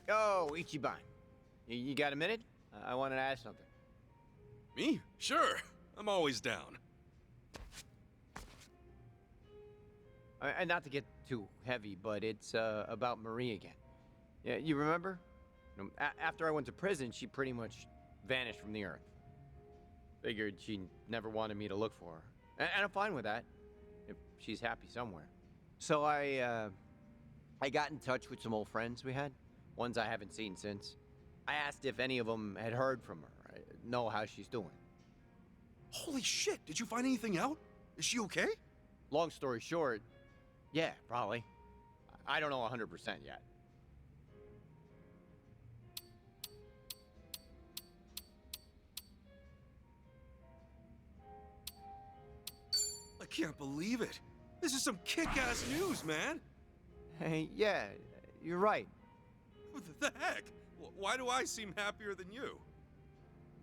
Oh, Ichiban. You got a minute? I wanted to ask something. Me? Sure. I'm always down. And not to get too heavy, but it's about Marie again. Yeah, you remember? After I went to prison, she pretty much vanished from the earth. Figured she never wanted me to look for her. And I'm fine with that, if she's happy somewhere. So I got in touch with some old friends we had, ones I haven't seen since. I asked if any of them had heard from her, know how she's doing. Holy shit, did you find anything out? Is she okay? Long story short, yeah, probably. I don't know 100% yet. I can't believe it. This is some kick-ass news, man. Hey, yeah, you're right. What the heck? Why do I seem happier than you?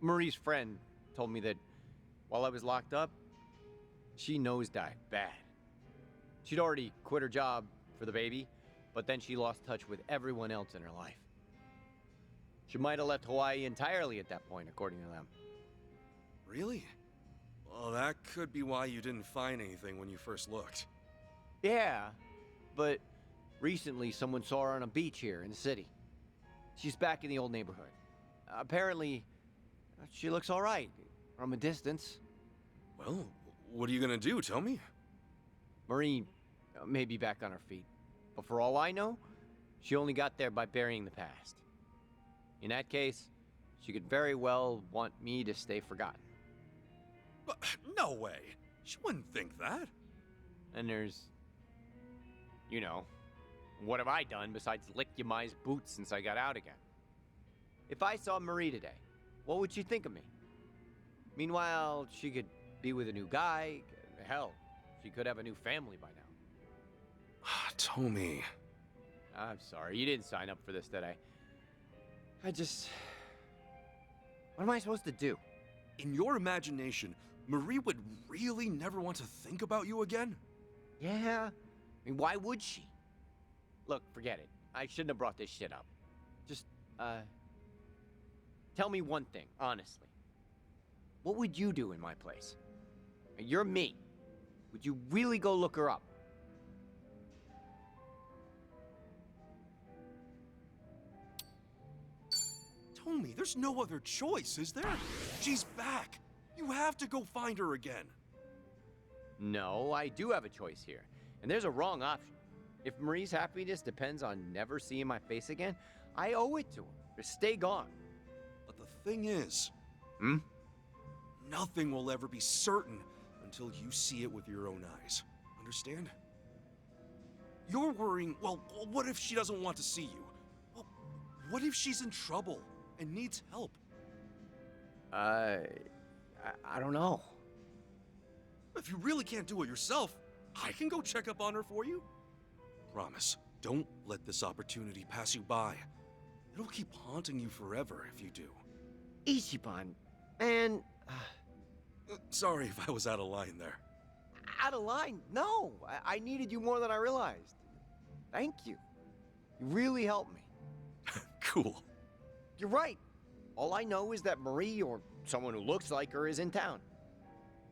Marie's friend told me that while I was locked up, she nosedived bad. She'd already quit her job for the baby, but then she lost touch with everyone else in her life. She might have left Hawaii entirely at that point, according to them. Really? Well, that could be why you didn't find anything when you first looked. Yeah, but recently someone saw her on a beach here in the city. She's back in the old neighborhood. Apparently, she looks all right from a distance. Well, what are you gonna do? Tell me. Marie may be back on her feet, but for all I know, she only got there by burying the past. In that case, she could very well want me to stay forgotten. But, no way. She wouldn't think that. And there's... you know, what have I done besides lick Yamai's boots since I got out again? If I saw Marie today, what would she think of me? Meanwhile, she could be with a new guy. Hell, she could have a new family by now. Tommy. I'm sorry, you didn't sign up for this, did I? What am I supposed to do? In your imagination, Marie would really never want to think about you again? Yeah? I mean, why would she? Look, forget it. I shouldn't have brought this shit up. Just, tell me one thing, honestly. What would you do in my place? You're me. Would you really go look her up? Tommy, there's no other choice, is there? She's back. You have to go find her again. No, I do have a choice here. And there's a wrong option. If Marie's happiness depends on never seeing my face again, I owe it to her. Just stay gone. But the thing is... Hmm? Nothing will ever be certain until you see it with your own eyes. Understand? You're worrying, well, what if she doesn't want to see you? Well, what if she's in trouble and needs help? I don't know. If you really can't do it yourself, I can go check up on her for you. Promise, don't let this opportunity pass you by. It'll keep haunting you forever if you do. Ichiban, man... Sorry if I was out of line there. Out of line? No, I needed you more than I realized. Thank you. You really helped me. Cool. You're right. All I know is that Marie, or someone who looks like her, is in town.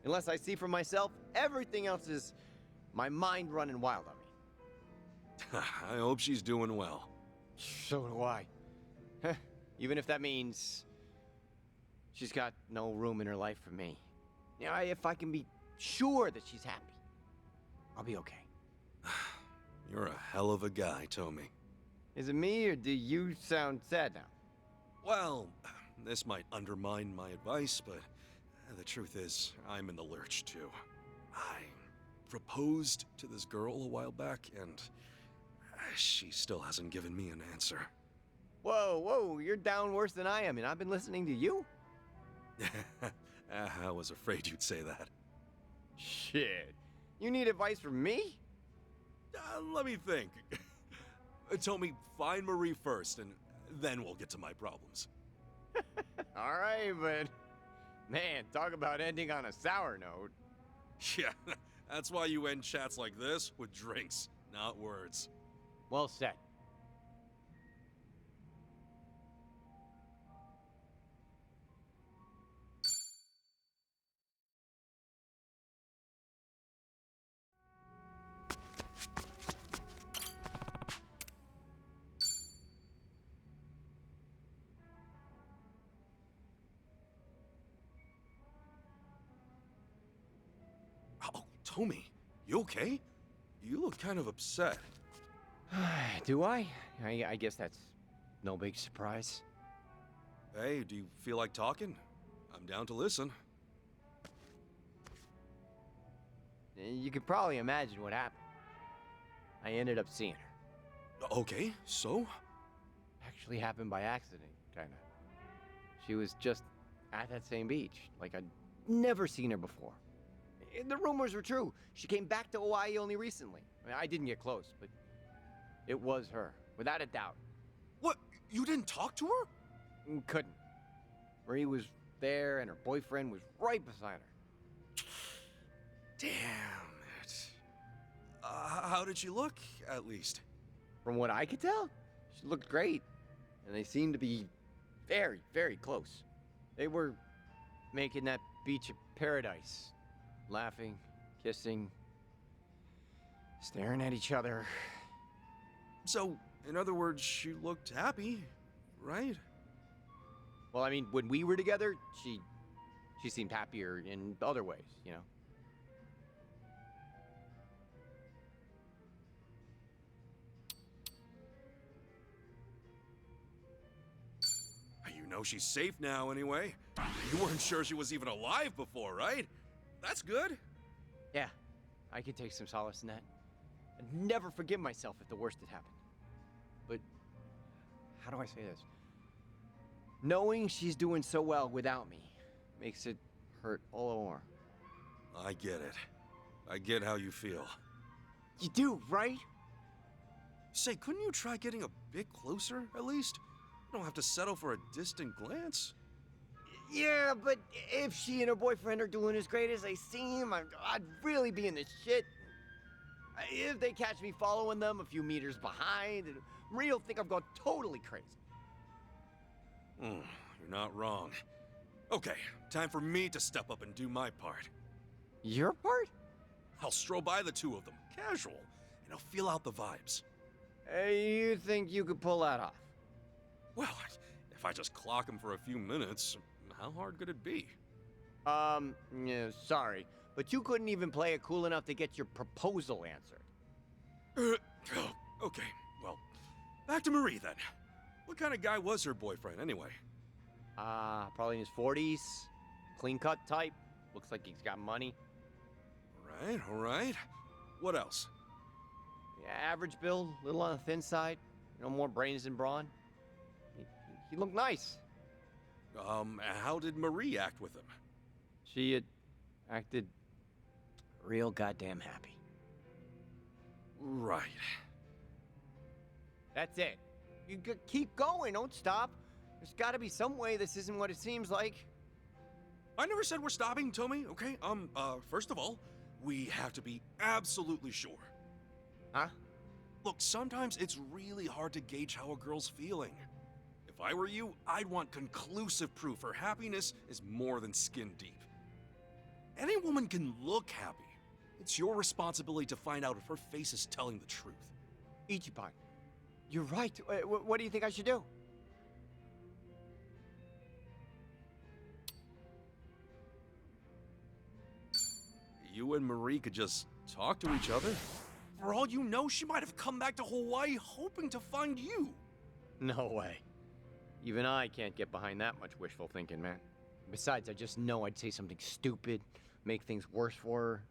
Unless I see for myself, everything else is my mind running wild on me. I hope she's doing well. So do I. Even if that means she's got no room in her life for me. You know, if I can be sure that she's happy, I'll be okay. You're a hell of a guy, Tommy. Is it me, or do you sound sad now? Well, this might undermine my advice, but the truth is, I'm in the lurch too. I proposed to this girl a while back, and she still hasn't given me an answer. Whoa, you're down worse than I am, and I've been listening to you? I was afraid you'd say that. Shit. You need advice from me? Let me think. Tommy, find Marie first, and then we'll get to my problems. All right, but... man, talk about ending on a sour note. Yeah, that's why you end chats like this with drinks, not words. Well said. Tommy, you okay? You look kind of upset. Do I? I guess that's no big surprise. Hey, do you feel like talking? I'm down to listen. You could probably imagine what happened. I ended up seeing her. Okay, so? Actually happened by accident, kinda. She was just at that same beach, like I'd never seen her before. The rumors were true. She came back to Hawaii only recently. I didn't get close, but it was her, without a doubt. What? You didn't talk to her? Couldn't. Marie was there, and her boyfriend was right beside her. Damn it. How did she look, at least? From what I could tell, she looked great, and they seemed to be very, very close. They were making that beach a paradise, laughing, kissing, staring at each other. So, in other words, she looked happy, right? Well, I mean, when we were together, she seemed happier in other ways, you know? You know she's safe now, anyway. You weren't sure she was even alive before, right? That's good. Yeah, I could take some solace in that. I'd never forgive myself if the worst had happened. But, how do I say this? Knowing she's doing so well without me makes it hurt all the more. I get it. I get how you feel. You do, right? Say, couldn't you try getting a bit closer, at least? You don't have to settle for a distant glance. Yeah, but if she and her boyfriend are doing as great as they seem, I'd really be in the shit. If they catch me following them a few meters behind, Marie will think I've gone totally crazy. You're not wrong. Okay, time for me to step up and do my part. Your part? I'll stroll by the two of them, casual, and I'll feel out the vibes. You think you could pull that off? Well, if I just clock them for a few minutes, how hard could it be? Yeah, sorry, but you couldn't even play it cool enough to get your proposal answered. Okay, well, back to Marie then. What kind of guy was her boyfriend, anyway? Probably in his 40s. Clean-cut type. Looks like he's got money. All right. What else? Yeah, average build, little on the thin side. You know, more brains than brawn. He looked nice. How did Marie act with him? She had acted real goddamn happy. Right. That's it. You keep going, don't stop. There's gotta be some way this isn't what it seems like. I never said we're stopping, Tommy, okay? First of all, we have to be absolutely sure. Huh? Look, sometimes it's really hard to gauge how a girl's feeling. If I were you, I'd want conclusive proof her happiness is more than skin deep. Any woman can look happy. It's your responsibility to find out if her face is telling the truth. Ichiban, you're right. What do you think I should do? You and Marie could just talk to each other. For all you know, she might have come back to Hawaii hoping to find you. No way. Even I can't get behind that much wishful thinking, man. Besides, I just know I'd say something stupid, make things worse for her.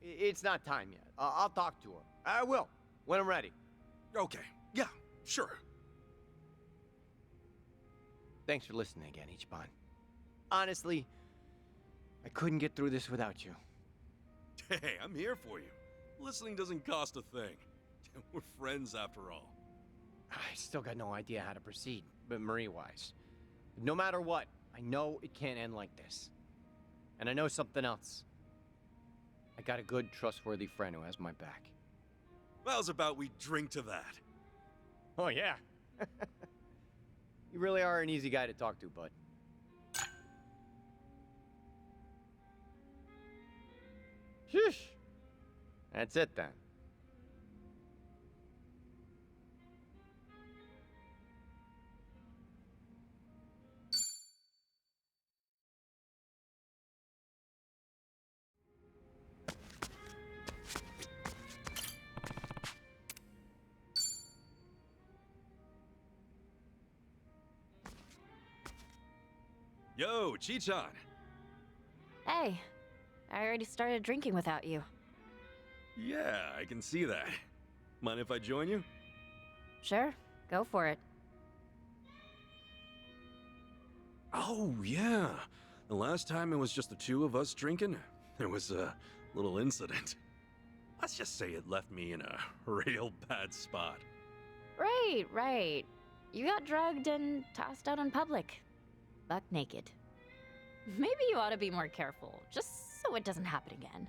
It's not time yet. I'll talk to her. I will, when I'm ready. Okay, yeah, sure. Thanks for listening again, Ichiban. Honestly, I couldn't get through this without you. Hey, I'm here for you. Listening doesn't cost a thing. We're friends after all. I still got no idea how to proceed, but Marie-wise. No matter what, I know it can't end like this. And I know something else. I got a good, trustworthy friend who has my back. How's about we drink to that? Oh, yeah. You really are an easy guy to talk to, bud. Sheesh. That's it, then. Yo, Chichan! Hey, I already started drinking without you. Yeah, I can see that. Mind if I join you? Sure, go for it. Oh, yeah. The last time it was just the two of us drinking, there was a little incident. Let's just say it left me in a real bad spot. Right. You got drugged and tossed out in public. Buck naked. Maybe you ought to be more careful, just so it doesn't happen again.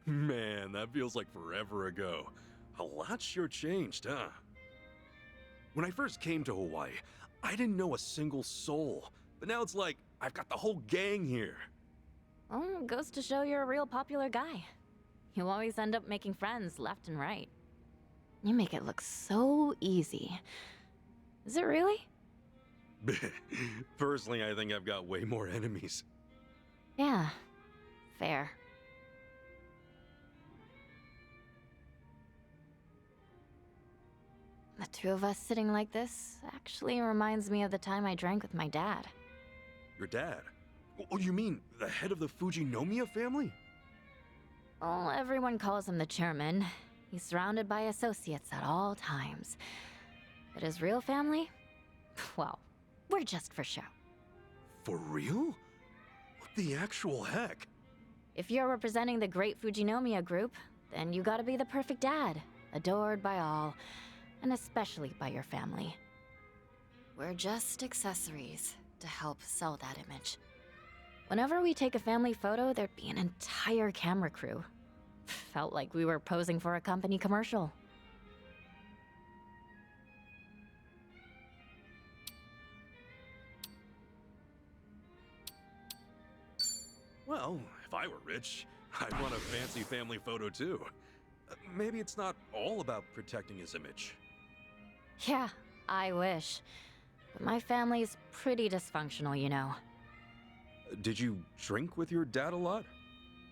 Man, that feels like forever ago. A lot sure changed, huh? When I first came to Hawaii, I didn't know a single soul. But now it's like, I've got the whole gang here. Well, goes to show you're a real popular guy. You always end up making friends left and right. You make it look so easy. Is it really? Personally, I think I've got way more enemies. Yeah, fair. The two of us sitting like this actually reminds me of the time I drank with my dad. Your dad? Oh, you mean the head of the Fujinomiya family? Well, everyone calls him the chairman. He's surrounded by associates at all times. But his real family? Well, we're just for show. For real? What the actual heck? If you're representing the great Fujinomiya group, then you gotta be the perfect dad, adored by all, and especially by your family. We're just accessories to help sell that image. Whenever we take a family photo, there'd be an entire camera crew. Felt like we were posing for a company commercial. Well, if I were rich, I'd want a fancy family photo too. Maybe it's not all about protecting his image. Yeah, I wish. But my family's pretty dysfunctional, you know. Did you drink with your dad a lot?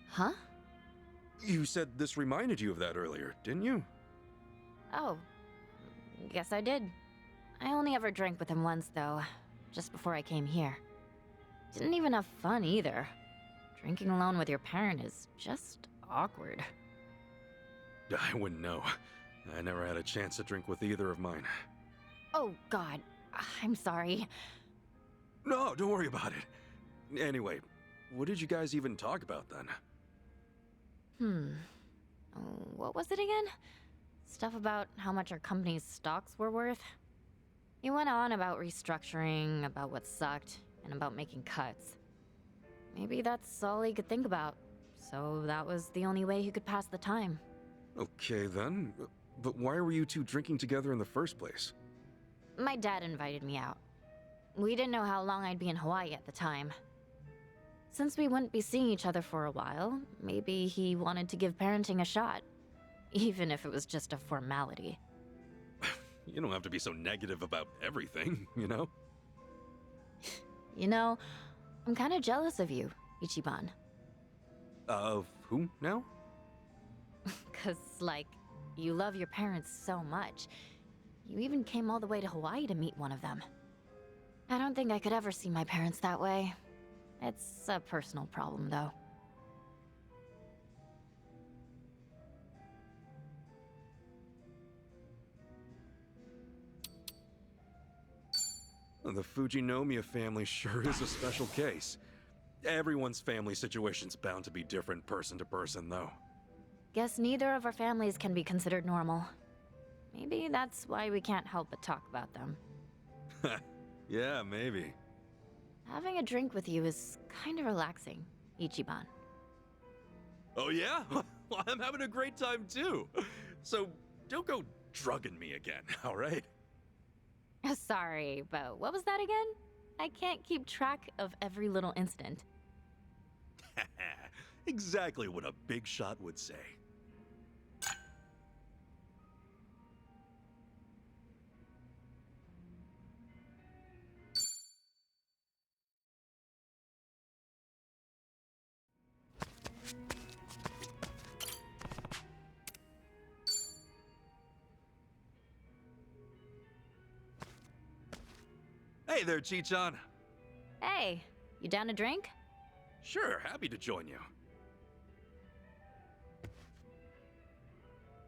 Huh? You said this reminded you of that earlier, didn't you? Oh, guess I did. I only ever drank with him once, though, just before I came here. Didn't even have fun either. Drinking alone with your parent is just awkward. I wouldn't know. I never had a chance to drink with either of mine. Oh, God. I'm sorry. No, don't worry about it. Anyway, what did you guys even talk about then? What was it again? Stuff about how much our company's stocks were worth? He went on about restructuring, about what sucked, and about making cuts. Maybe that's all he could think about. So that was the only way he could pass the time. Okay then, but why were you two drinking together in the first place? My dad invited me out. We didn't know how long I'd be in Hawaii at the time. Since we wouldn't be seeing each other for a while, maybe he wanted to give parenting a shot. Even if it was just a formality. You don't have to be so negative about everything, you know? You know, I'm kinda jealous of you, Ichiban. Of who now? 'Cause, like, you love your parents so much. You even came all the way to Hawaii to meet one of them. I don't think I could ever see my parents that way. It's a personal problem, though. The Fujinomiya family sure is a special case. Everyone's family situation's bound to be different person to person, though. Guess neither of our families can be considered normal. Maybe that's why we can't help but talk about them. Yeah, maybe. Having a drink with you is kind of relaxing, Ichiban. Oh yeah? Well, I'm having a great time too. So don't go drugging me again, all right? Sorry, but what was that again? I can't keep track of every little incident. Exactly what a big shot would say. Hey there, Chichan. Hey, You down to drink? Sure, happy to join you.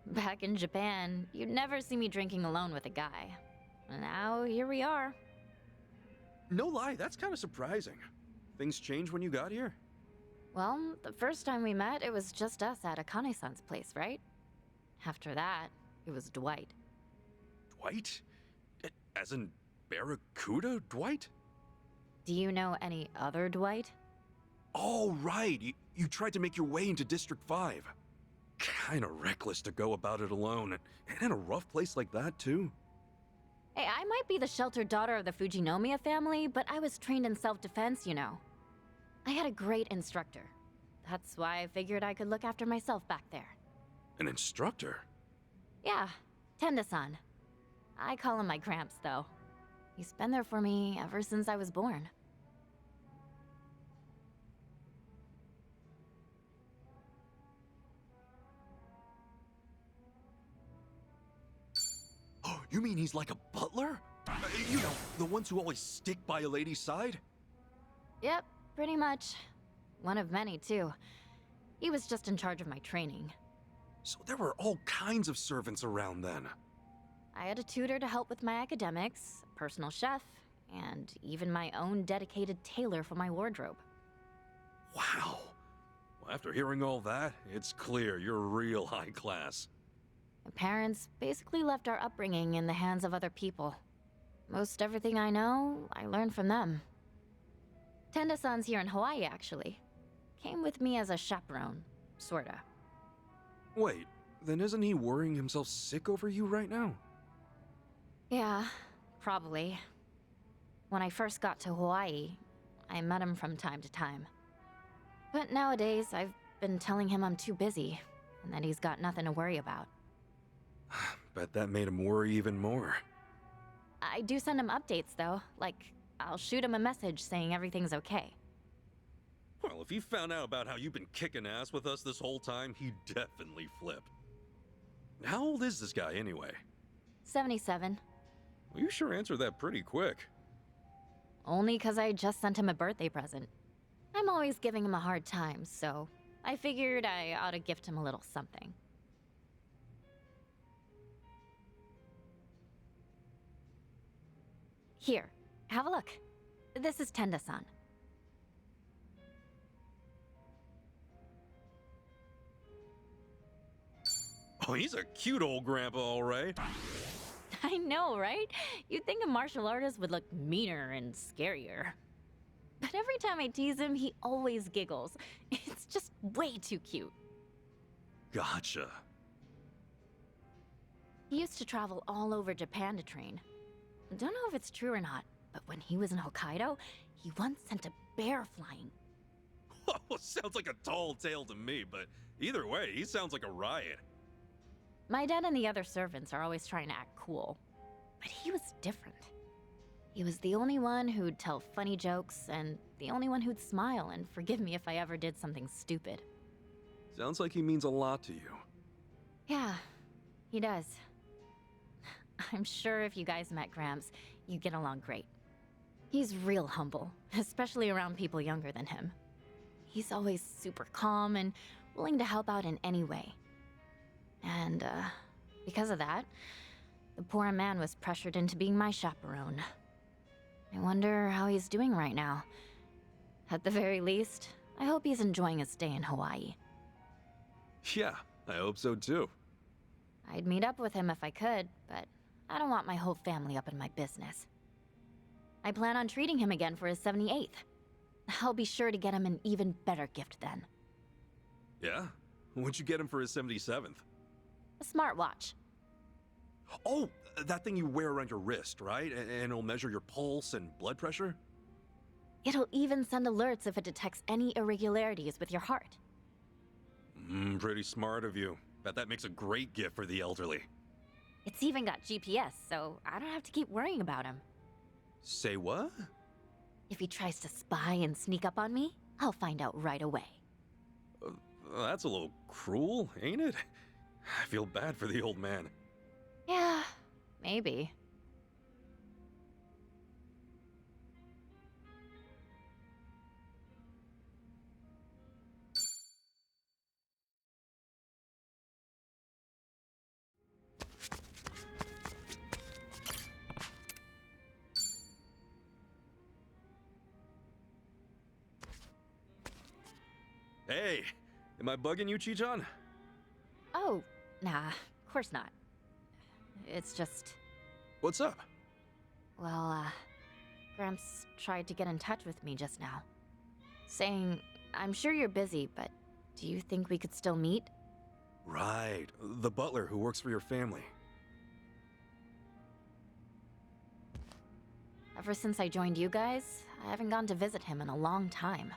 Back in Japan, you'd never see me drinking alone with a guy. And now, here we are. No lie, that's kind of surprising. Things changed when you got here? Well, the first time we met, it was just us at Akane-san's place, right? After that, it was Dwight. Dwight? As in Barracuda Dwight? Do you know any other Dwight? Oh, right. You tried to make your way into District 5. Kinda reckless to go about it alone, and in a rough place like that, too. Hey, I might be the sheltered daughter of the Fujinomiya family, but I was trained in self-defense, you know. I had a great instructor. That's why I figured I could look after myself back there. An instructor? Yeah, Tenda-san. I call him my Gramps, though. He's been there for me ever since I was born. Oh, you mean he's like a butler? You know, the ones who always stick by a lady's side? Yep, pretty much. One of many, too. He was just in charge of my training. So there were all kinds of servants around then. I had a tutor to help with my academics, a personal chef, and even my own dedicated tailor for my wardrobe. Wow. Well, after hearing all that, it's clear you're real high class. My parents basically left our upbringing in the hands of other people. Most everything I know, I learned from them. Tenda-san's here in Hawaii, actually. Came with me as a chaperone, sorta. Wait, then isn't he worrying himself sick over you right now? Yeah, probably. When I first got to Hawaii, I met him from time to time. But nowadays, I've been telling him I'm too busy, and that he's got nothing to worry about. Bet that made him worry even more. I do send him updates, though. Like, I'll shoot him a message saying everything's okay. Well, if he found out about how you've been kicking ass with us this whole time, he'd definitely flip. How old is this guy anyway? 77. Well, you sure answered that pretty quick. Only 'cause I just sent him a birthday present. I'm always giving him a hard time, so I figured I ought to gift him a little something. Here, have a look. This is Tenda-san. Oh, he's a cute old grandpa, all right. I know, right? You'd think a martial artist would look meaner and scarier. But every time I tease him, he always giggles. It's just way too cute. Gotcha. He used to travel all over Japan to train. Don't know if it's true or not, but when he was in Hokkaido, he once sent a bear flying. Oh, sounds like a tall tale to me, but either way, he sounds like a riot. My dad and the other servants are always trying to act cool, but he was different. He was the only one who'd tell funny jokes, and the only one who'd smile and forgive me if I ever did something stupid. Sounds like he means a lot to you. Yeah, he does. I'm sure if you guys met Gramps, you'd get along great. He's real humble, especially around people younger than him. He's always super calm and willing to help out in any way. And, because of that, the poor man was pressured into being my chaperone. I wonder how he's doing right now. At the very least, I hope he's enjoying his stay in Hawaii. Yeah, I hope so too. I'd meet up with him if I could, but I don't want my whole family up in my business. I plan on treating him again for his 78th. I'll be sure to get him an even better gift then. Yeah? What'd you get him for his 77th? A smartwatch. Oh, that thing you wear around your wrist, right? And it'll measure your pulse and blood pressure? It'll even send alerts if it detects any irregularities with your heart. Pretty smart of you. Bet that makes a great gift for the elderly. It's even got GPS, so I don't have to keep worrying about him. Say what? If he tries to spy and sneak up on me, I'll find out right away. That's a little cruel, ain't it? I feel bad for the old man. Yeah, maybe. Hey, am I bugging you, Chichan? Oh, nah, of course not. It's just, What's up? well, Gramps tried to get in touch with me just now. Saying, I'm sure you're busy, but do you think we could still meet? Right, the butler who works for your family. Ever since I joined you guys, I haven't gone to visit him in a long time.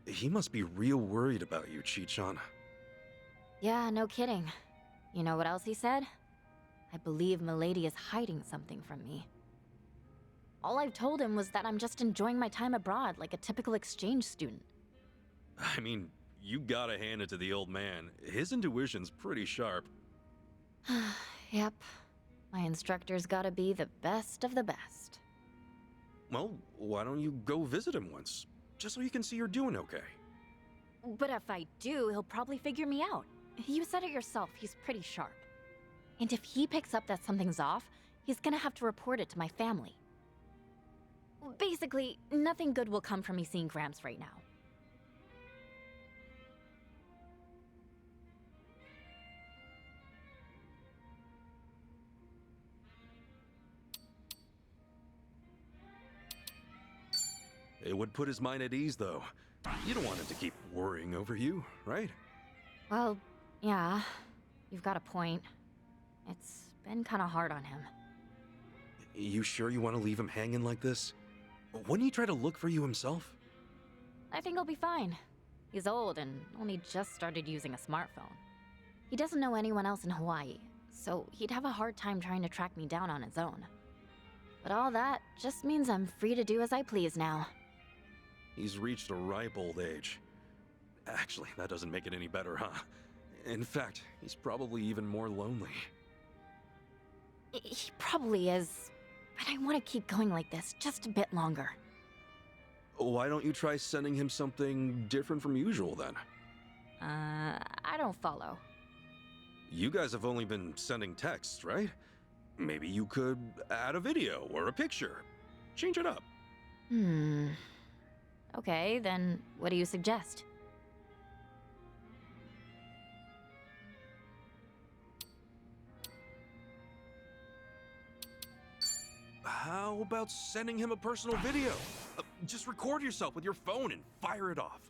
He must be real worried about you, Chichan. Yeah, no kidding. You know what else he said? I believe Milady is hiding something from me. All I've told him was that I'm just enjoying my time abroad like a typical exchange student. I mean, you gotta hand it to the old man. His intuition's pretty sharp. Yep. My instructor's gotta be the best of the best. Well, why don't you go visit him once? Just so you can see you're doing okay. But if I do, he'll probably figure me out. You said it yourself, he's pretty sharp. And if he picks up that something's off, he's gonna have to report it to my family. Basically, nothing good will come from me seeing Gramps right now. It would put his mind at ease, though. You don't want him to keep worrying over you, right? Well, yeah, you've got a point. It's been kinda hard on him. You sure you want to leave him hanging like this? Wouldn't he try to look for you himself? I think he'll be fine. He's old and only just started using a smartphone. He doesn't know anyone else in Hawaii, so he'd have a hard time trying to track me down on his own. But all that just means I'm free to do as I please now. He's reached a ripe old age. Actually, that doesn't make it any better, huh? In fact, he's probably even more lonely. He probably is, but I want to keep going like this just a bit longer. Why don't you try sending him something different from usual, then? I don't follow. You guys have only been sending texts, right? Maybe you could add a video or a picture. Change it up. Okay, then what do you suggest? How about sending him a personal video? Just record yourself with your phone and fire it off.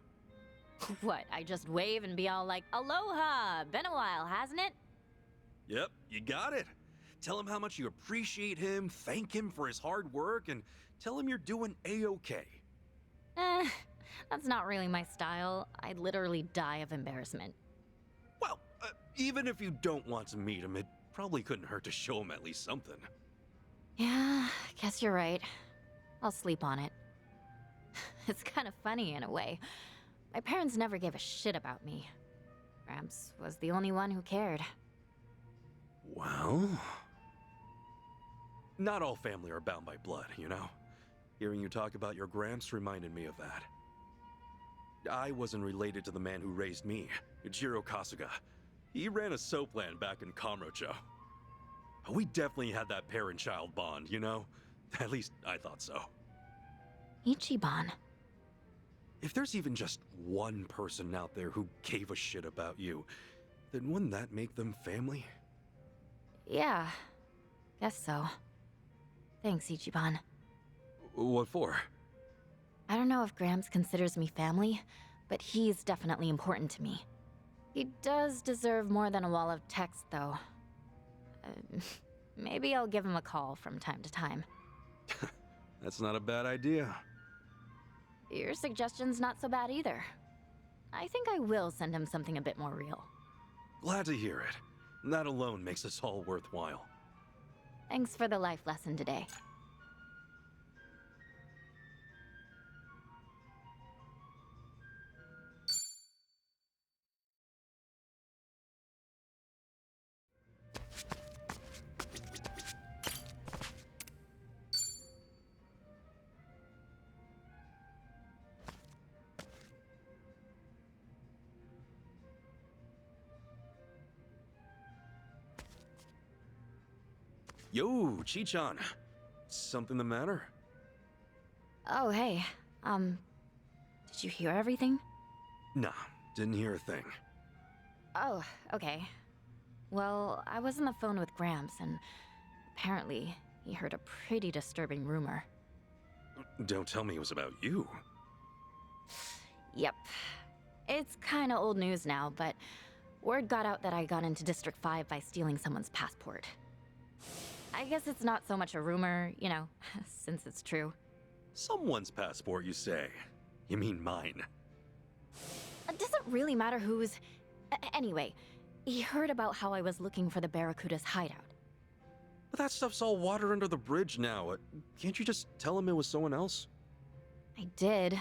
What, I just wave and be all like, Aloha! Been a while, hasn't it? Yep, you got it. Tell him how much you appreciate him, thank him for his hard work, and tell him you're doing A-okay. That's not really my style. I'd literally die of embarrassment. Well, even if you don't want to meet him, it probably couldn't hurt to show him at least something. Yeah, guess you're right. I'll sleep on it. It's kind of funny in a way. My parents never gave a shit about me. Gramps was the only one who cared. Well... Not all family are bound by blood, you know? Hearing you talk about your Gramps reminded me of that. I wasn't related to the man who raised me, Jiro Kasuga. He ran a soap land back in Kamurocho. We definitely had that parent-child bond, you know? At least I thought so. Ichiban. If there's even just one person out there who gave a shit about you, then wouldn't that make them family? Yeah, guess so. Thanks, Ichiban. What for? I don't know if Gramps considers me family, but he's definitely important to me. He does deserve more than a wall of text, though. Maybe I'll give him a call from time to time. That's not a bad idea. Your suggestion's not so bad either. I think I will send him something a bit more real. Glad to hear it. That alone makes this all worthwhile. Thanks for the life lesson today. Yo, Chichan. Something the matter? Oh, hey. Did you hear everything? Nah, didn't hear a thing. Oh, okay. Well, I was on the phone with Gramps, and apparently he heard a pretty disturbing rumor. Don't tell me it was about you. Yep. It's kinda old news now, but word got out that I got into District 5 by stealing someone's passport. I guess it's not so much a rumor, you know, since it's true. Someone's passport, you say? You mean mine? It doesn't really matter whose. Anyway, he heard about how I was looking for the Barracuda's hideout. But that stuff's all water under the bridge now. Can't you just tell him it was someone else? I did.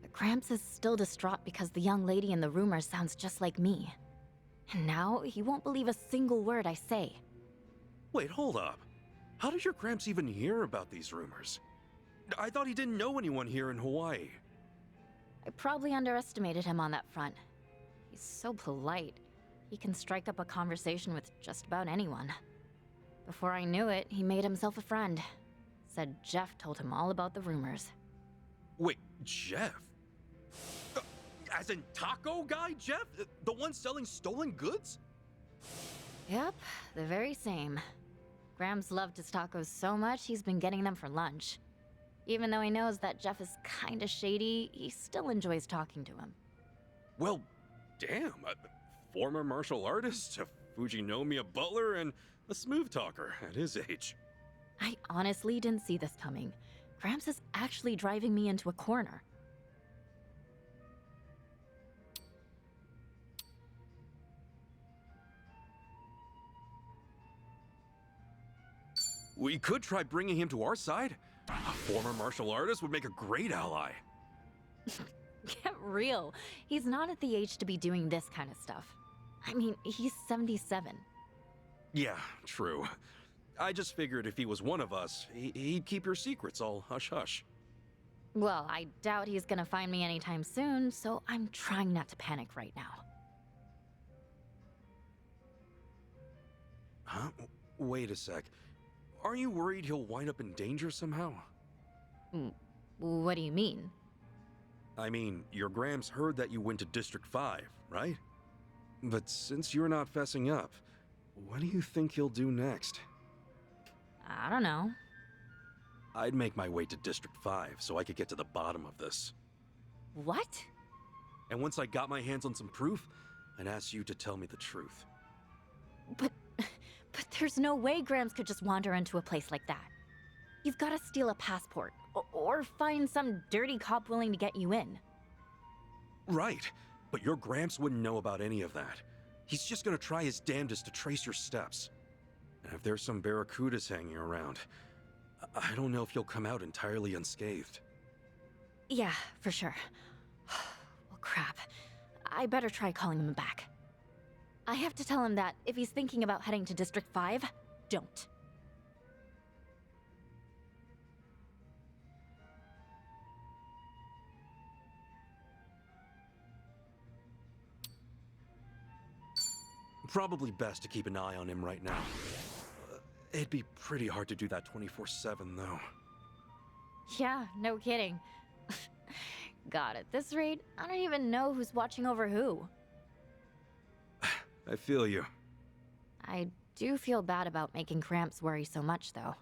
But Gramps is still distraught because the young lady in the rumor sounds just like me. And now he won't believe a single word I say. Wait, hold up. How did your Gramps even hear about these rumors? I thought he didn't know anyone here in Hawaii. I probably underestimated him on that front. He's so polite. He can strike up a conversation with just about anyone. Before I knew it, he made himself a friend. Said Jeff told him all about the rumors. Wait, Jeff? As in taco guy Jeff? The one selling stolen goods? Yep, the very same. Grams loved his tacos so much, he's been getting them for lunch. Even though he knows that Jeff is kinda shady, he still enjoys talking to him. Well, damn. A former martial artist, a Fujinomiya butler, and a smooth talker at his age. I honestly didn't see this coming. Gramps is actually driving me into a corner. We could try bringing him to our side. A former martial artist would make a great ally. Get real. He's not at the age to be doing this kind of stuff. I mean, he's 77. Yeah, true. I just figured if he was one of us, he'd keep your secrets all hush-hush. Well, I doubt he's gonna find me anytime soon, so I'm trying not to panic right now. Huh? Wait a sec. Aren't you worried he'll wind up in danger somehow? What do you mean? I mean, your Grams heard that you went to District 5, right? But since you're not fessing up, what do you think he'll do next? I don't know. I'd make my way to District 5 so I could get to the bottom of this. What? And once I got my hands on some proof, I'd ask you to tell me the truth. But there's no way Grams could just wander into a place like that. You've gotta steal a passport, or find some dirty cop willing to get you in. Right, but your Gramps wouldn't know about any of that. He's just gonna try his damnedest to trace your steps. And if there's some Barracudas hanging around, I don't know if you'll come out entirely unscathed. Yeah, for sure. Well, crap. I better try calling him back. I have to tell him that if he's thinking about heading to District 5, don't. Probably best to keep an eye on him right now. It'd be pretty hard to do that 24/7, though. Yeah, no kidding. God, at this rate, I don't even know who's watching over who. I feel you. I do feel bad about making Gramps worry so much, though.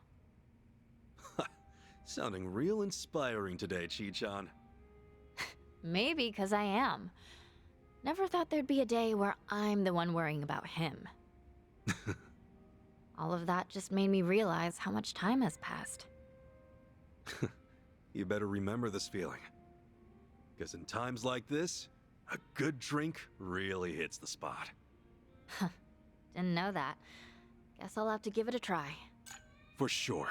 Sounding real inspiring today, Chi-chan. Maybe because I am. Never thought there'd be a day where I'm the one worrying about him. All of that just made me realize how much time has passed. You better remember this feeling. Because in times like this, a good drink really hits the spot. Didn't know that. Guess I'll have to give it a try. For sure.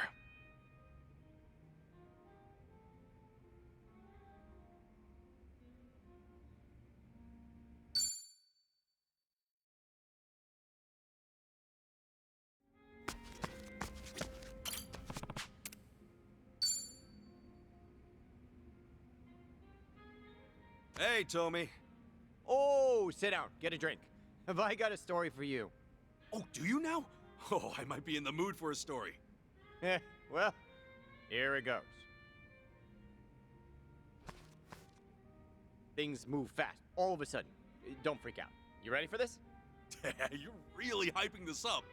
Hey, Tommy. Oh, sit down. Get a drink. Have I got a story for you? Oh, do you now? Oh, I might be in the mood for a story. Well, here it goes. Things move fast all of a sudden. Don't freak out. You ready for this? You're really hyping this up.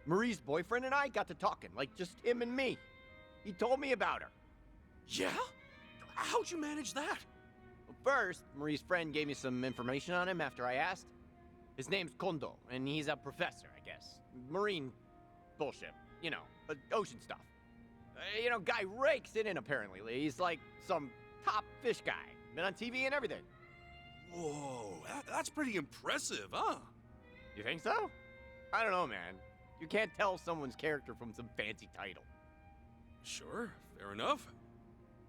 Marie's boyfriend and I got to talking, like just him and me. He told me about her. Yeah? How'd you manage that? Well, first, Marie's friend gave me some information on him after I asked. His name's Kondo, and he's a professor, I guess. Marine bullshit. You know, ocean stuff. Guy rakes it in, apparently. He's like some top fish guy. Been on TV and everything. Whoa, that's pretty impressive, huh? You think so? I don't know, man. You can't tell someone's character from some fancy title. Sure, fair enough.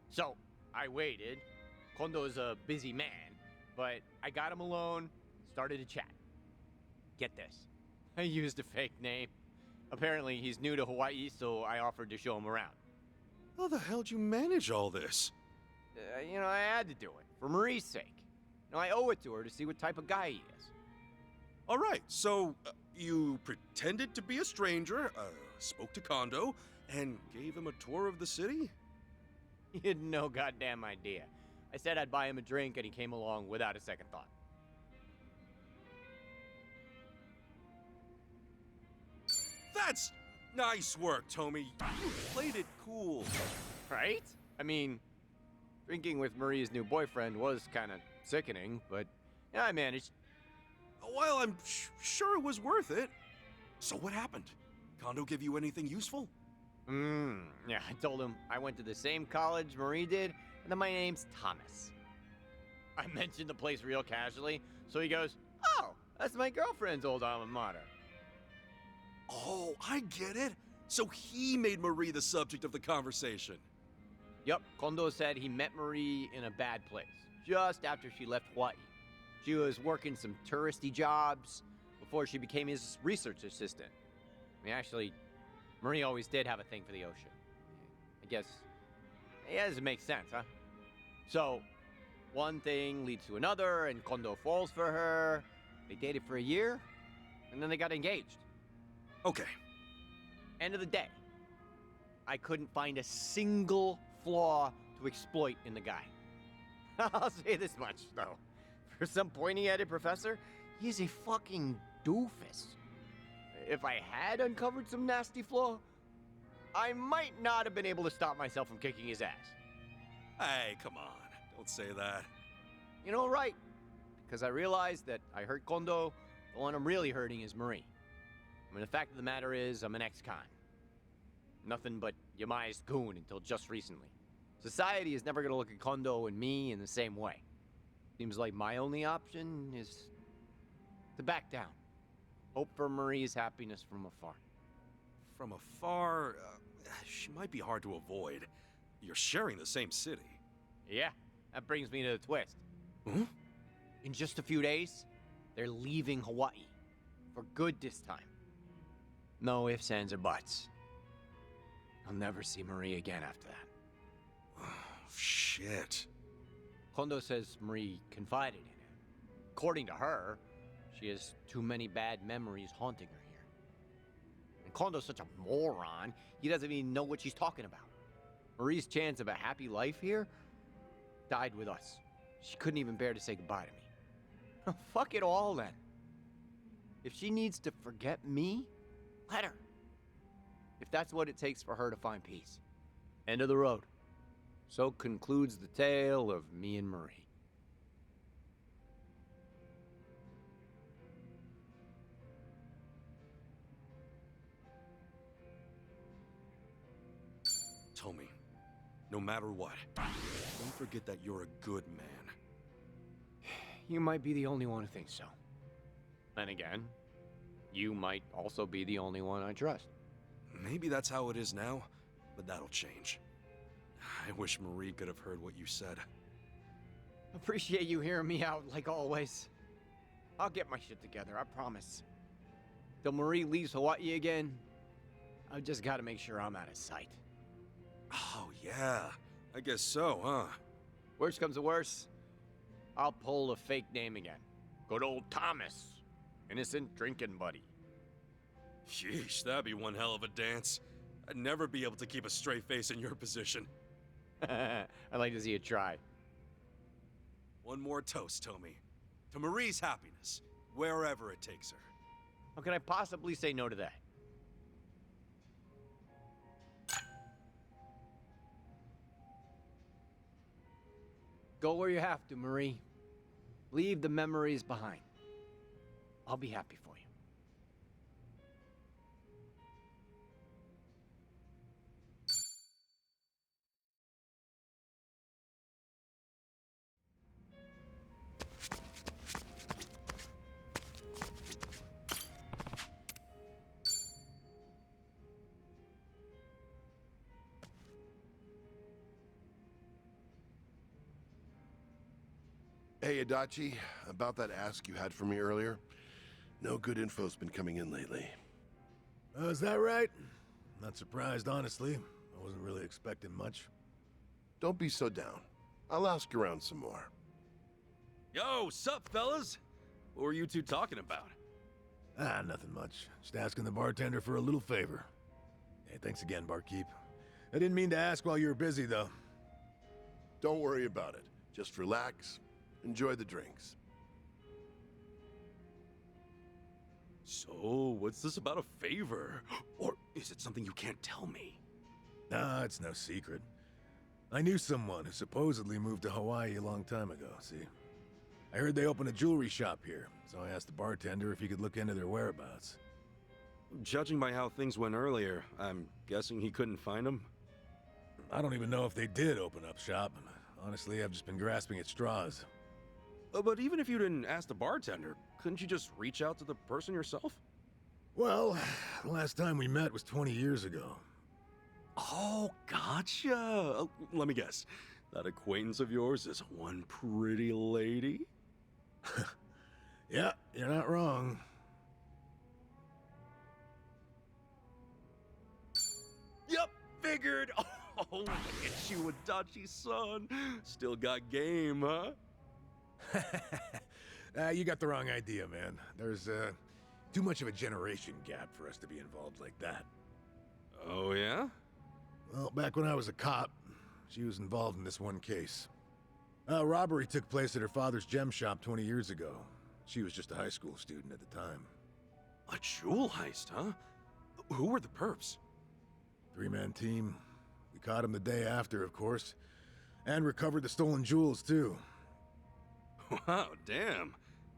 So, I waited. Kondo's a busy man, but I got him alone, started to chat. Get this. I used a fake name. Apparently, he's new to Hawaii, so I offered to show him around. How the hell'd you manage all this? I had to do it, for Marie's sake. I owe it to her to see what type of guy he is. All right, so you pretended to be a stranger, spoke to Kondo, and gave him a tour of the city? He had no goddamn idea. I said I'd buy him a drink, and he came along without a second thought. That's nice work, Tomy. You played it cool. Right? I mean, drinking with Maria's new boyfriend was kind of sickening, but I managed. Well, I'm sure it was worth it. So what happened? Kondo give you anything useful? Yeah, I told him I went to the same college Marie did, and that my name's Thomas. I mentioned the place real casually, so he goes, "Oh, that's my girlfriend's old alma mater." Oh, I get it. So he made Marie the subject of the conversation. Yup, Kondo said he met Marie in a bad place, just after she left Hawaii. She was working some touristy jobs before she became his research assistant. Actually, Marie always did have a thing for the ocean. I guess, yeah, doesn't make sense, huh? So, one thing leads to another, and Kondo falls for her. They dated for a year, and then they got engaged. Okay. End of the day, I couldn't find a single flaw to exploit in the guy. I'll say this much, though. For some pointy-headed professor, he's a fucking doofus. If I had uncovered some nasty flaw, I might not have been able to stop myself from kicking his ass. Hey, come on. Don't say that. Right. Because I realized that I hurt Kondo, the one I'm really hurting is Marie. The fact of the matter is, I'm an ex-con. Nothing but Yamai's goon until just recently. Society is never going to look at Kondo and me in the same way. Seems like my only option is to back down. Hope for Marie's happiness from afar. From afar, she might be hard to avoid. You're sharing the same city. Yeah, that brings me to the twist. Huh? In just a few days, they're leaving Hawaii. For good this time. No ifs, ands, or buts. I'll never see Marie again after that. Oh, shit. Kondo says Marie confided in him. According to her, she has too many bad memories haunting her here. And Kondo's such a moron, he doesn't even know what she's talking about. Marie's chance of a happy life here died with us. She couldn't even bear to say goodbye to me. Fuck it all, then. If she needs to forget me, let her. If that's what it takes for her to find peace. End of the road. So concludes the tale of me and Marie. Tomy, no matter what, don't forget that you're a good man. You might be the only one who thinks so. And again, you might also be the only one I trust. Maybe that's how it is now, but that'll change. I wish Marie could have heard what you said. Appreciate you hearing me out, like always. I'll get my shit together, I promise. Till Marie leaves Hawaii again, I've just gotta make sure I'm out of sight. Oh, yeah. I guess so, huh? Worst comes to worst, I'll pull a fake name again. Good old Thomas. Innocent drinking buddy. Sheesh, that'd be one hell of a dance. I'd never be able to keep a straight face in your position. I'd like to see you try. One more toast, Tomy. To Marie's happiness, wherever it takes her. How can I possibly say no to that? Go where you have to, Marie. Leave the memories behind. I'll be happy for you. Hey, Adachi, about that ask you had for me earlier. No good info's been coming in lately. Is that right? Not surprised, honestly. I wasn't really expecting much. Don't be so down. I'll ask around some more. Yo, sup, fellas? What were you two talking about? Nothing much. Just asking the bartender for a little favor. Hey, thanks again, barkeep. I didn't mean to ask while you were busy, though. Don't worry about it. Just relax. Enjoy the drinks. So, what's this about a favor? Or is it something you can't tell me? Nah, it's no secret. I knew someone who supposedly moved to Hawaii a long time ago, see? I heard they opened a jewelry shop here, so I asked the bartender if he could look into their whereabouts. Judging by how things went earlier, I'm guessing he couldn't find them? I don't even know if they did open up shop. Honestly, I've just been grasping at straws. But even if you didn't ask the bartender, couldn't you just reach out to the person yourself? Well, the last time we met was 20 years ago. Oh, gotcha. Let me guess. That acquaintance of yours is one pretty lady? Yeah, you're not wrong. Yep, figured. Oh, look at you, Adachi-san. Still got game, huh? You got the wrong idea, man. There's too much of a generation gap for us to be involved like that. Oh, yeah? Well, back when I was a cop, she was involved in this one case. A robbery took place at her father's gem shop 20 years ago. She was just a high school student at the time. A jewel heist, huh? Who were the perps? Three-man team. We caught him the day after, of course. And recovered the stolen jewels, too. Wow, damn.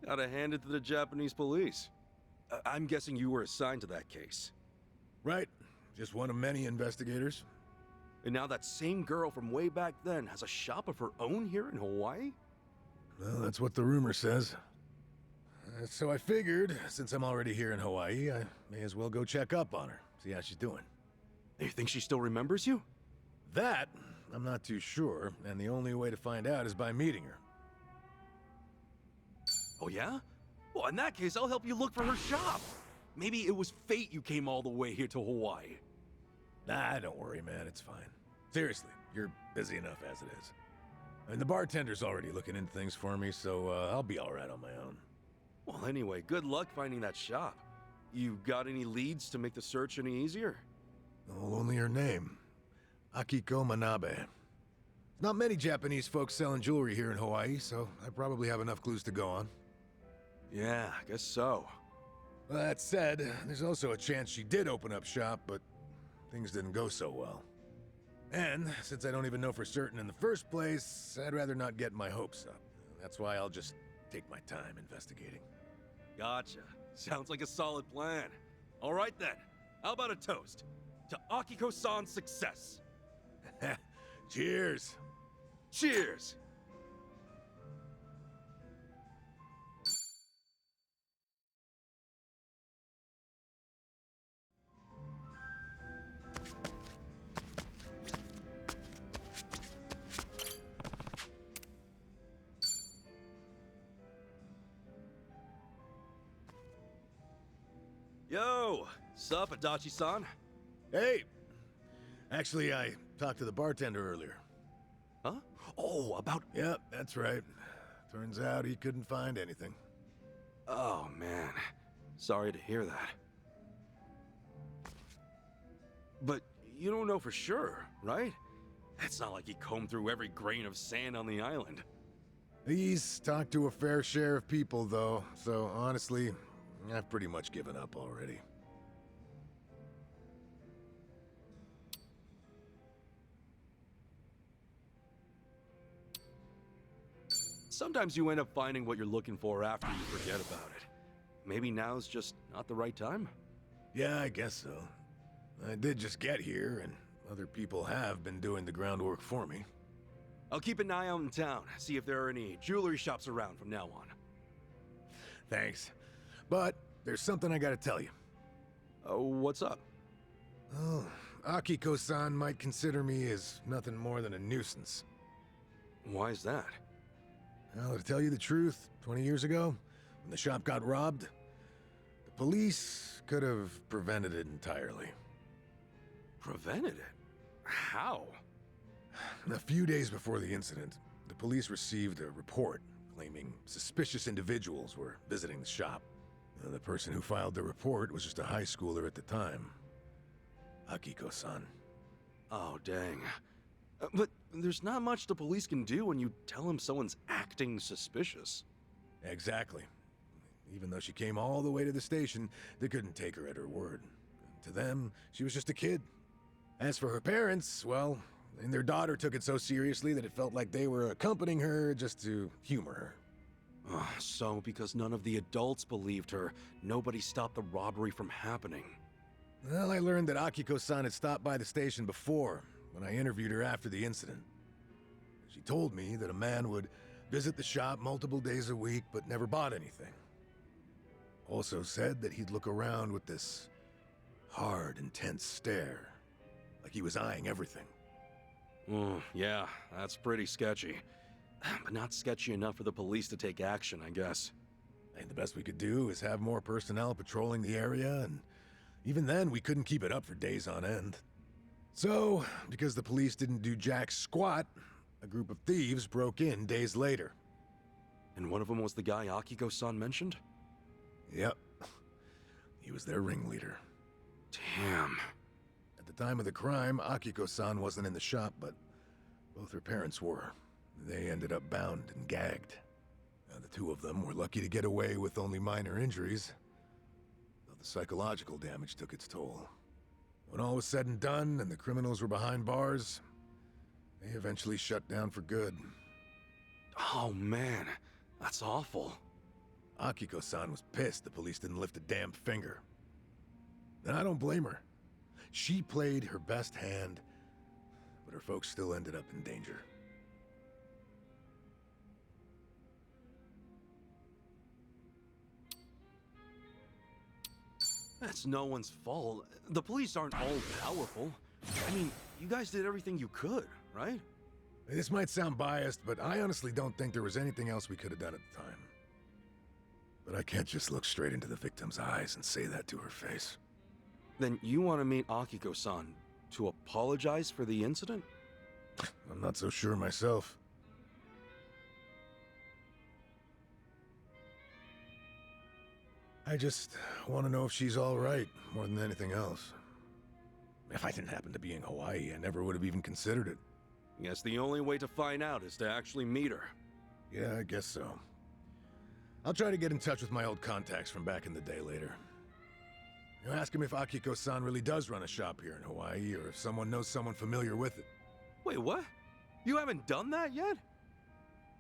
Gotta hand it to the Japanese police. I'm guessing you were assigned to that case. Right. Just one of many investigators. And now that same girl from way back then has a shop of her own here in Hawaii? Well, that's what the rumor says. So I figured, since I'm already here in Hawaii, I may as well go check up on her, see how she's doing. You think she still remembers you? That, I'm not too sure, and the only way to find out is by meeting her. Oh, yeah? Well, in that case, I'll help you look for her shop. Maybe it was fate you came all the way here to Hawaii. Nah, don't worry, man, it's fine. Seriously, you're busy enough as it is. I mean, the bartender's already looking into things for me, so I'll be all right on my own. Well, anyway, good luck finding that shop. You got any leads to make the search any easier? Oh, only her name. Akiko Manabe. Not many Japanese folks selling jewelry here in Hawaii, so I probably have enough clues to go on. Yeah, I guess so. That said, there's also a chance she did open up shop, but things didn't go so well. And since I don't even know for certain in the first place, I'd rather not get my hopes up. That's why I'll just take my time investigating. Gotcha. Sounds like a solid plan. All right then. How about a toast? To Akiko-san's success. Cheers! Cheers! Yo, sup, Adachi-san? Hey! Actually, I talked to the bartender earlier. Huh? Oh, about... Yep, that's right. Turns out he couldn't find anything. Oh, man. Sorry to hear that. But you don't know for sure, right? It's not like he combed through every grain of sand on the island. He's talked to a fair share of people, though, so honestly, I've pretty much given up already. Sometimes you end up finding what you're looking for after you forget about it. Maybe now's just not the right time? Yeah, I guess so. I did just get here, and other people have been doing the groundwork for me. I'll keep an eye out in town, see if there are any jewelry shops around from now on. Thanks. But there's something I gotta tell you. What's up? Oh, Akiko-san might consider me as nothing more than a nuisance. Why is that? Well, to tell you the truth, 20 years ago, when the shop got robbed, the police could have prevented it entirely. Prevented it? How? A few days before the incident, the police received a report claiming suspicious individuals were visiting the shop. The person who filed the report was just a high schooler at the time. Akiko-san. Oh, dang. But there's not much the police can do when you tell them someone's acting suspicious. Exactly. Even though she came all the way to the station, they couldn't take her at her word. To them, she was just a kid. As for her parents, well, and their daughter took it so seriously that it felt like they were accompanying her just to humor her. So, because none of the adults believed her, nobody stopped the robbery from happening. Well, I learned that Akiko-san had stopped by the station before, when I interviewed her after the incident. She told me that a man would visit the shop multiple days a week but never bought anything. Also said that he'd look around with this hard, intense stare, like he was eyeing everything. Yeah, that's pretty sketchy. But not sketchy enough for the police to take action, I guess. And the best we could do is have more personnel patrolling the area, and even then we couldn't keep it up for days on end. So, because the police didn't do jack squat, a group of thieves broke in days later. And one of them was the guy Akiko-san mentioned? Yep. He was their ringleader. Damn. At the time of the crime, Akiko-san wasn't in the shop, but both her parents were. They ended up bound and gagged. The two of them were lucky to get away with only minor injuries, though the psychological damage took its toll. When all was said and done and the criminals were behind bars, they eventually shut down for good. Oh man, that's awful. Akiko-san was pissed the police didn't lift a damn finger. And I don't blame her. She played her best hand, but her folks still ended up in danger. That's no one's fault. The police aren't all powerful. I mean, you guys did everything you could, right? This might sound biased, but I honestly don't think there was anything else we could have done at the time. But I can't just look straight into the victim's eyes and say that to her face. Then you want to meet Akiko-san to apologize for the incident? I'm not so sure myself. I just want to know if she's all right, more than anything else. If I didn't happen to be in Hawaii, I never would have even considered it. Guess the only way to find out is to actually meet her. Yeah, I guess so. I'll try to get in touch with my old contacts from back in the day later. You ask him if Akiko-san really does run a shop here in Hawaii, or if someone knows someone familiar with it. Wait, what? You haven't done that yet?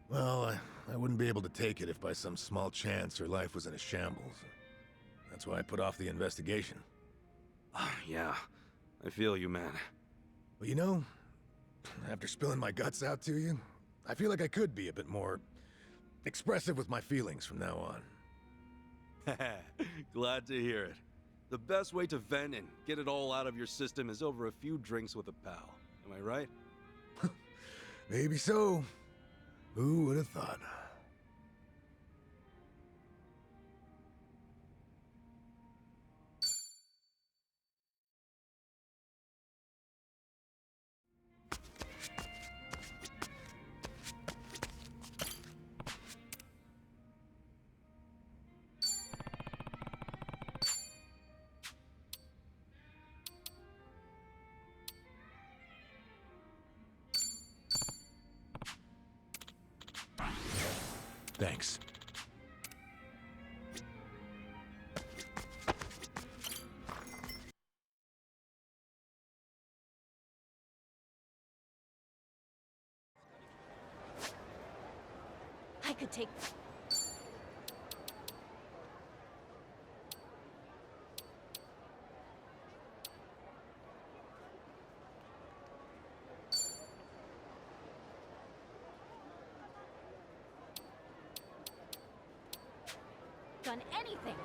Well, I wouldn't be able to take it if by some small chance her life was in a shambles. That's why I put off the investigation. Yeah, I feel you, man. Well, you know, after spilling my guts out to you, I feel like I could be a bit more expressive with my feelings from now on. Glad to hear it. The best way to vent and get it all out of your system is over a few drinks with a pal. Am I right? Maybe so. Who would have thought? Thanks. I could take. Done anything.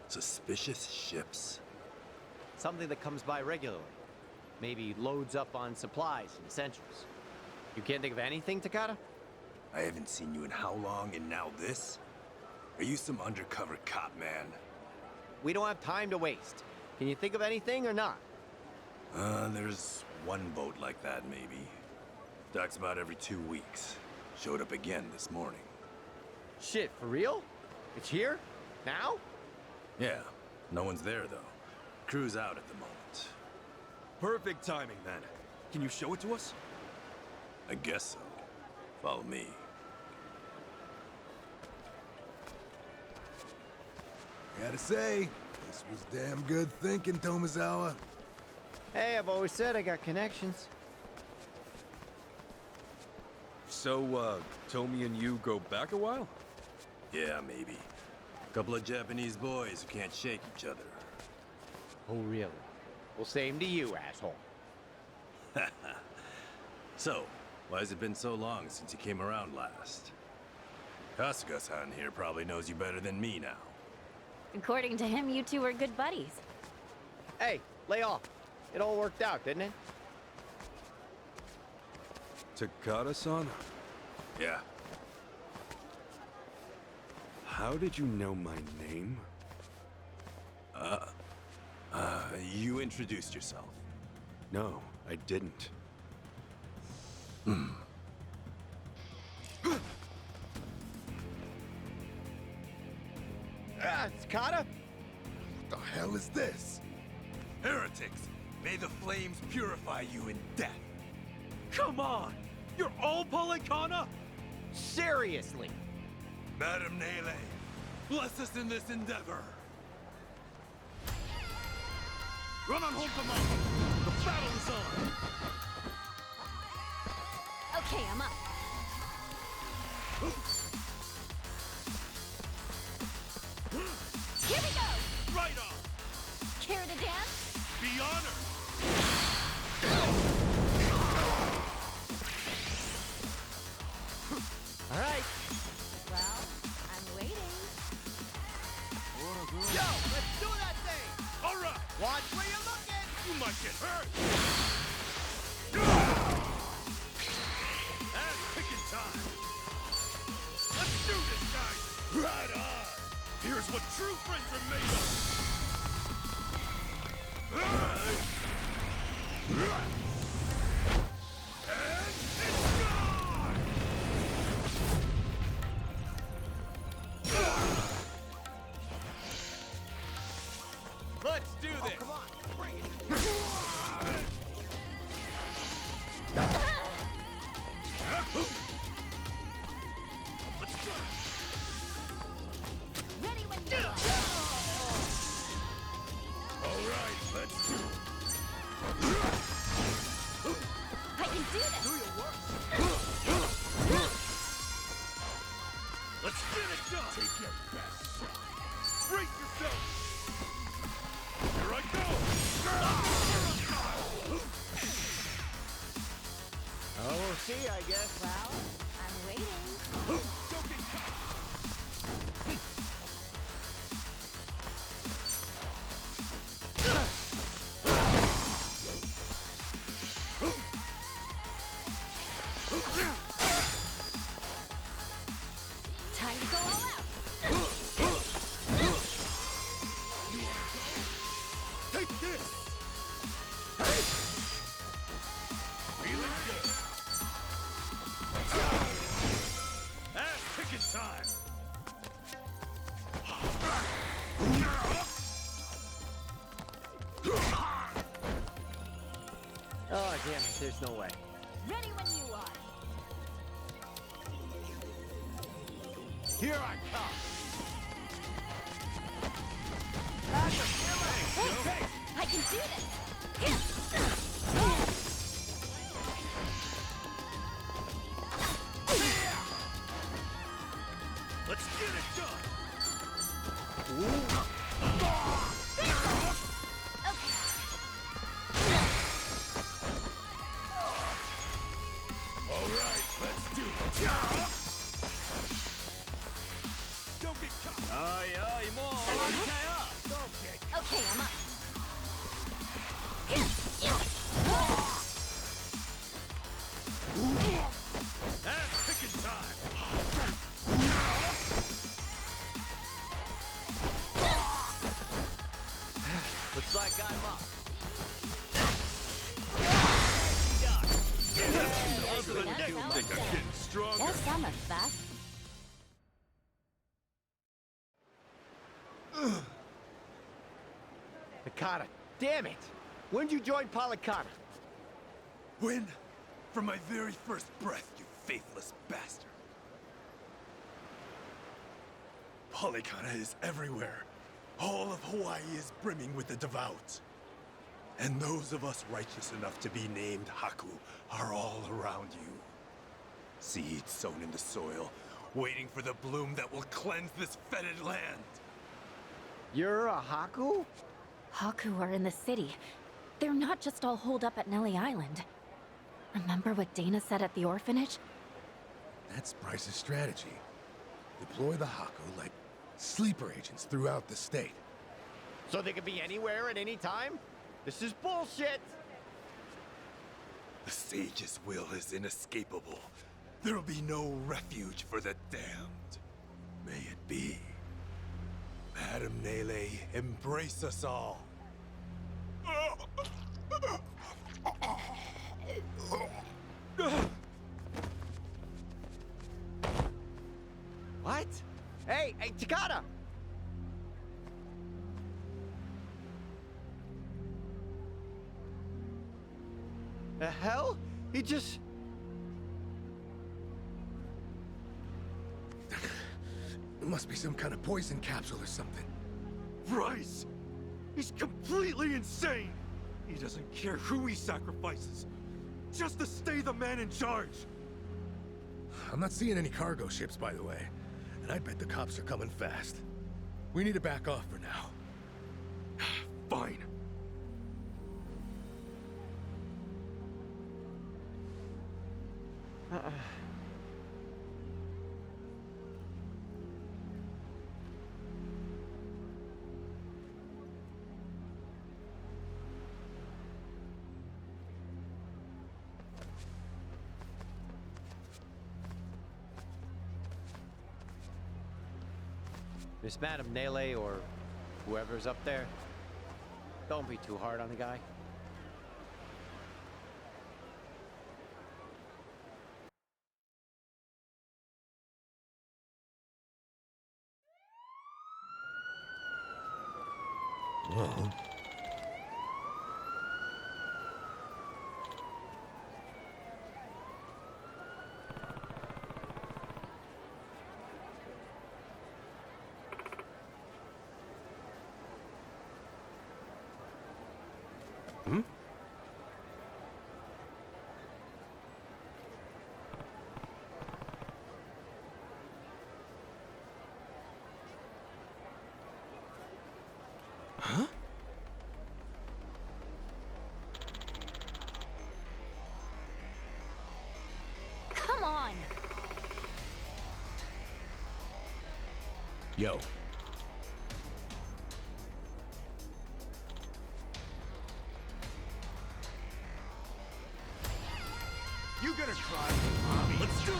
Suspicious ships. Something that comes by regularly. Maybe loads up on supplies and essentials. You can't think of anything, Takata? I haven't seen you in how long, and now this? Are you some undercover cop, man? We don't have time to waste. Can you think of anything or not? There's one boat like that, maybe. Docks about every 2 weeks. Showed up again this morning. Shit, for real? It's here? Now? Yeah, no one's there, though. Crew's out at the moment. Perfect timing, then. Can you show it to us? I guess so. Follow me. Gotta say, this was damn good thinking, Tomizawa. Hey, I've always said I got connections. So, Tomi and you go back a while? Yeah, maybe. Couple of Japanese boys who can't shake each other. Oh, really? Well, same to you, asshole. So, why has it been so long since you came around last? Kasuga-san here probably knows you better than me now. According to him, you two were good buddies. Hey, lay off. It all worked out, didn't it? Takata-san? Yeah, How did you know my name? you introduced yourself. No, I didn't. Takata? What the hell is this? Heretics! May the flames purify you in death! Come on! You're all Polycana? Seriously? Madam Nele, bless us in this endeavor! Run on home, come on! The battle is on! Okay, I'm up. Here we go! Right on! Care to dance? Be honored! All right. Well, I'm waiting. Yo, let's do that thing! All right! Watch where you're looking! You might get hurt! And picking time! Let's do this, guys! Right on! Here's what true friends are made of! And it's gone! Let's do this! Come on, bring it! Ready when you are. All right, let's do it. I can do this! Let's get it done! Take your best shot! Brace yourself! Here I go! Oh, we'll see, I guess. Well, I'm waiting. Time to go all out. Take this! Feeling good. Ass-kicking time! Oh, damn it, there's no way. Ready when you are. Here I come! I can do this. Let's get it done! All right, let's do it! Don't get caught! Aye, aye, more! Okay, I'm up. Ass-kicking time! Looks like I'm up. Think I'm getting stronger? Yes, I'm a fast. Nakata, damn it! When'd you join Polycata? When? From my very first breath, you faithless bastard. Polycana is everywhere. All of Hawaii is brimming with the devout. And those of us righteous enough to be named Haku are all around you. Seeds sown in the soil, waiting for the bloom that will cleanse this fetid land. You're a Haku? Haku are in the city. They're not just all holed up at Nelly Island. Remember what Dana said at the orphanage? That's Bryce's strategy. Deploy the Haku like sleeper agents throughout the state. So they could be anywhere at any time? This is bullshit! The sage's will is inescapable. There'll be no refuge for the damned. May it be. Madam Nele, embrace us all. What? Hey, Takata! The hell? He just... It must be some kind of poison capsule or something. Bryce! He's completely insane! He doesn't care who he sacrifices, just to stay the man in charge! I'm not seeing any cargo ships, by the way. And I bet the cops are coming fast. We need to back off for now. Fine. Miss Madam Nele or whoever's up there, don't be too hard on the guy. Well, Yo. You gonna cry, mommy? Let's do it!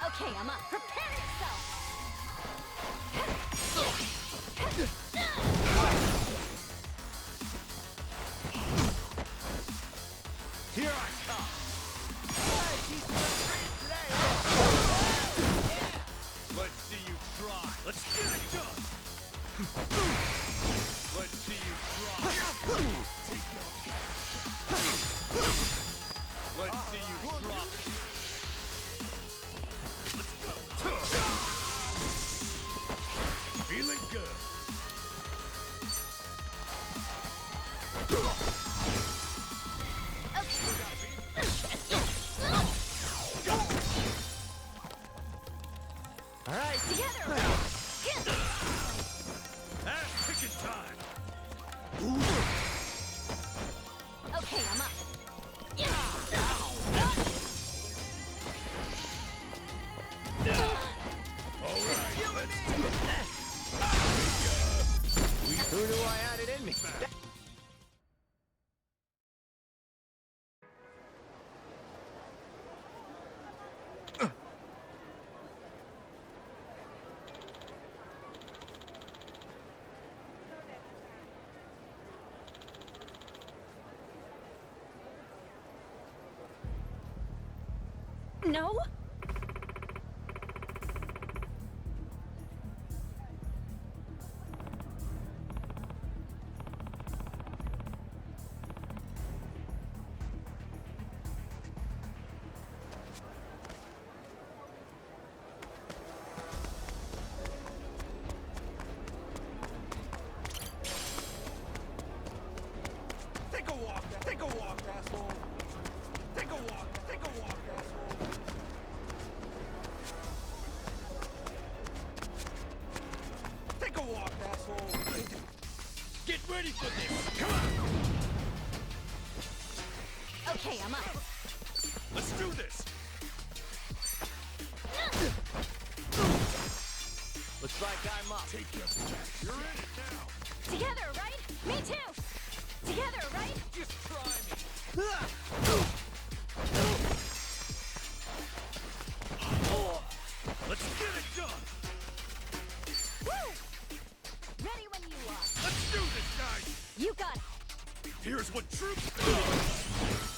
Okay, I'm up. Prepare yourself! Here I come! Let's see you try! Let's get it done! Let's see you try! Let's see you try! Feeling good. All right. Together! Ass kicking time! Okay, I'm up. Who knew I had it in me? No? Take a walk, asshole! Take a walk, asshole! Take a walk, asshole! Get ready for this! Come on! Okay, I'm up. Let's do this! Looks like I'm up. Take your chance. You're in it now! Together, right? Me too! Together, right? Just try me! Let's get it done! Woo! Ready when you are. Let's do this, guys! You got it. Here's what troops do!